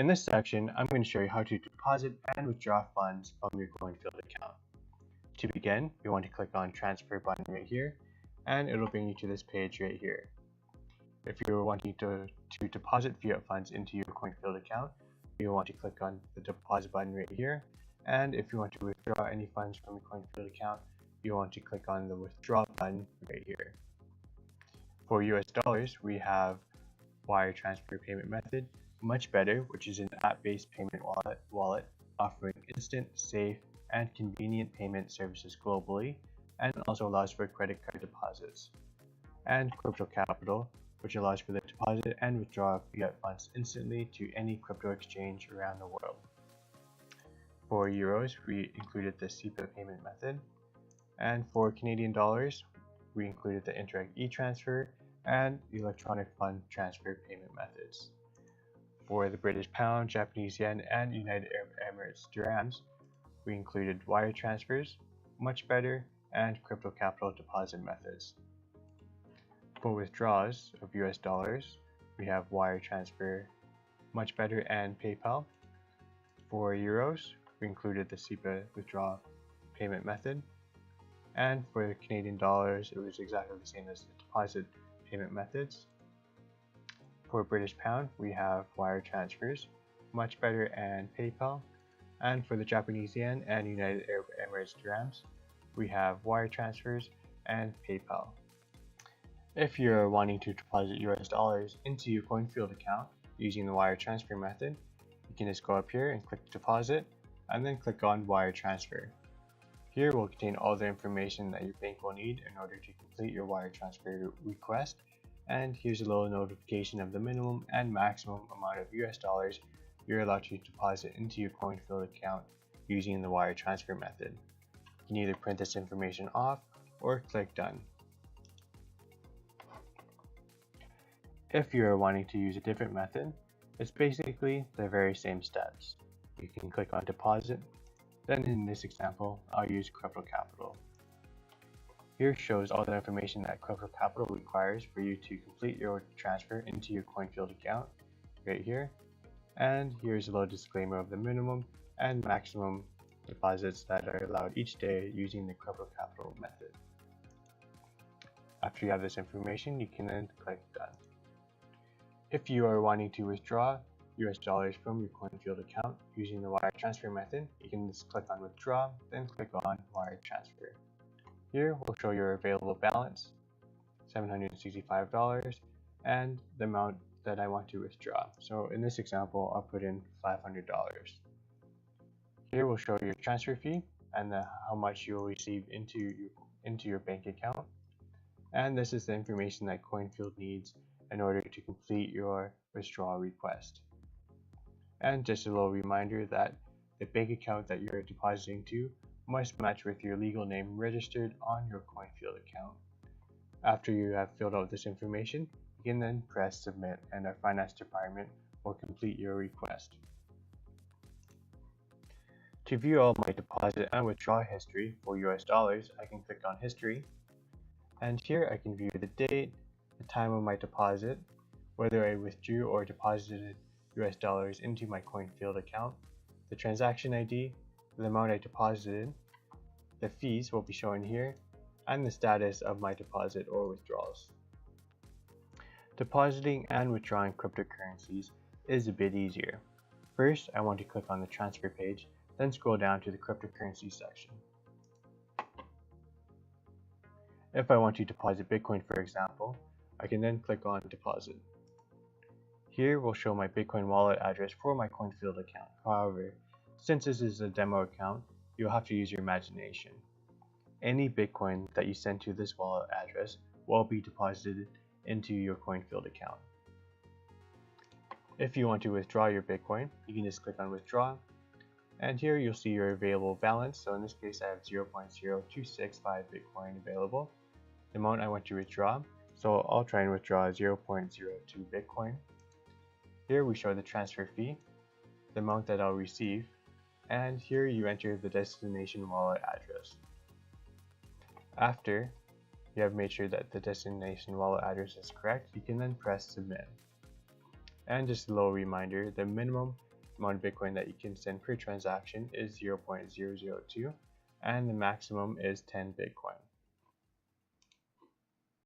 In this section, I'm going to show you how to deposit and withdraw funds from your CoinField account. To begin, you want to click on Transfer button right here, and it'll bring you to this page right here. If you're wanting to deposit fiat funds into your CoinField account, you want to click on the deposit button right here, and if you want to withdraw any funds from your CoinField account, you want to click on the withdraw button right here. For US dollars, we have wire transfer payment method, Much Better, which is an app-based payment wallet offering instant, safe, and convenient payment services globally, and also allows for credit card deposits. And Crypto Capital, which allows for the deposit and withdrawal of fiat funds instantly to any crypto exchange around the world. For euros, we included the SEPA payment method, and for Canadian dollars, we included the Interact e-transfer and electronic fund transfer payment methods. For the British pound, Japanese yen, and United Arab Emirates dirhams, we included wire transfers, Much Better, and Crypto Capital deposit methods. For withdrawals of US dollars, we have wire transfer, Much Better, and PayPal. For euros, we included the SEPA withdrawal payment method. And for the Canadian dollars, it was exactly the same as the deposit payment methods. For British pound, we have wire transfers, Much Better, and PayPal. And for the Japanese yen and United Arab Emirates dirhams, we have wire transfers and PayPal. If you're wanting to deposit US dollars into your CoinField account using the wire transfer method, you can just go up here and click deposit and then click on wire transfer. Here will contain all the information that your bank will need in order to complete your wire transfer request, and here's a little notification of the minimum and maximum amount of US dollars you're allowed to deposit into your CoinField account using the wire transfer method. You can either print this information off or click done. If you're wanting to use a different method, it's basically the very same steps. You can click on deposit. Then in this example, I'll use Crypto Capital. Here shows all the information that Crypto Capital requires for you to complete your transfer into your CoinField account right here. And here's a little disclaimer of the minimum and maximum deposits that are allowed each day using the Crypto Capital method. After you have this information, you can then click done. If you are wanting to withdraw US dollars from your CoinField account using the wire transfer method, you can just click on withdraw, then click on wire transfer. Here we'll show your available balance, $765, and the amount that I want to withdraw. So in this example, I'll put in $500. Here we'll show your transfer fee and how much you'll receive into your bank account. And this is the information that CoinField needs in order to complete your withdrawal request. And just a little reminder that the bank account that you're depositing to must match with your legal name registered on your CoinField account. After you have filled out this information, you can then press submit and our finance department will complete your request. To view all my deposit and withdrawal history for US dollars, I can click on history, and here I can view the date, the time of my deposit, whether I withdrew or deposited US dollars into my CoinField account, the transaction ID, the amount I deposited, the fees will be shown here, and the status of my deposit or withdrawals. Depositing and withdrawing cryptocurrencies is a bit easier. First, I want to click on the transfer page, then scroll down to the cryptocurrency section. If I want to deposit Bitcoin, for example, I can then click on deposit. Here will show my Bitcoin wallet address for my CoinField account. However, since this is a demo account, you'll have to use your imagination. Any Bitcoin that you send to this wallet address will be deposited into your CoinField account. If you want to withdraw your Bitcoin, you can just click on withdraw, and here you'll see your available balance. So in this case, I have 0.0265 Bitcoin available, the amount I want to withdraw. So I'll try and withdraw 0.02 Bitcoin. Here we show the transfer fee, the amount that I'll receive, and here you enter the destination wallet address. After you have made sure that the destination wallet address is correct, you can then press submit. And just a little reminder, the minimum amount of Bitcoin that you can send per transaction is 0.002, and the maximum is 10 Bitcoin.